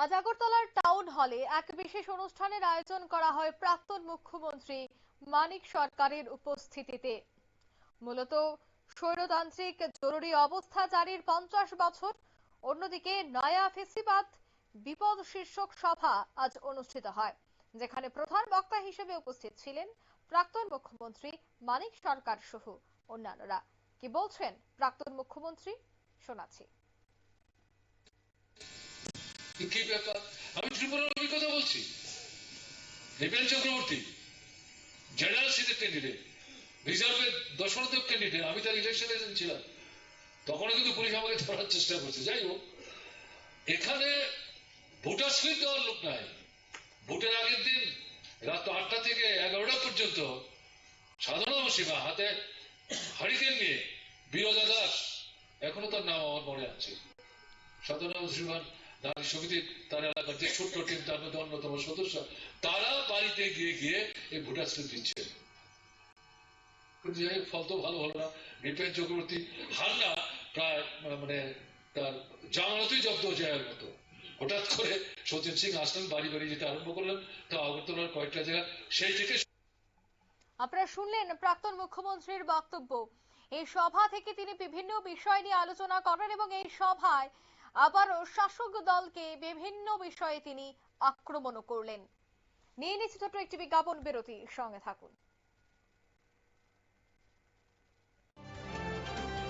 আজ আগরতলার টাউন হলে এক বিশেষ অনুষ্ঠানের আয়োজন করা হয় প্রাক্তন মুখ্যমন্ত্রী মানিক সরকারের উপস্থিতিতে। মূলত স্বৈরতান্ত্রিক জরুরি অবস্থা জারির 50 বছর, অন্যদিকে নয়া ফেসিবাদ বিপদ শীর্ষক সভা আজ অনুষ্ঠিত হয়, যেখানে প্রধান বক্তা হিসেবে উপস্থিত ছিলেন প্রাক্তন মুখ্যমন্ত্রী মানিক সরকার সহ অন্যান্যরা। কি বলছেন প্রাক্তন মুখ্যমন্ত্রী, শোনাচ্ছি। কি ব্যাপার? আমি ত্রিপুরার অভিজ্ঞতা বলছি। দীপেন চক্রবর্তী জেনারেল সিটের ক্যান্ডিডেট, রিজার্ভের দশরথদেব ক্যান্ডিডেট, আমি তার ইলেকশন এজেন্ট ছিলাম। তখনও কিন্তু পুলিশ আমাকে ধরার চেষ্টা করছে। যাই হোক, এখানে ভোটার স্লিপ দেওয়ার লোক নাই। ভোটের আগের দিন রাত 8টা থেকে 11টা পর্যন্ত সাধারণ সীমা হাতে হারিকেন নিয়ে বিরোধা দাস, এখনো তার নাম আমার মনে আছে, সাধারণ মুসলমান নারী সমিতির তার এলাকার যে ছোট্ট টিম, তার মধ্যে অন্যতম সদস্য, তারা বাড়িতে গিয়ে গিয়ে এই ভোটার স্লিপ দিচ্ছে। ফল তো ভালো হলো না। নৃপেন চক্রবর্তী হান্না প্রায় মানে তার জামানতই জব্দ যাওয়ার মতো। হঠাৎ করে সচিন সিং আসলেন, বাড়ি বাড়ি যেতে আরম্ভ করলেন। তো আগরতলার কয়েকটা জায়গা সেই থেকে। আপনারা শুনলেন প্রাক্তন মুখ্যমন্ত্রীর বক্তব্য। এই সভা থেকে তিনি বিভিন্ন বিষয় নিয়ে আলোচনা করেন এবং এই সভায় আবারও শাসক দলকে বিভিন্ন বিষয়ে তিনি আক্রমণও করলেন। নিয়ে নিচ্ছি ছোট্ট একটি বিজ্ঞাপন বিরতি, সঙ্গে থাকুন।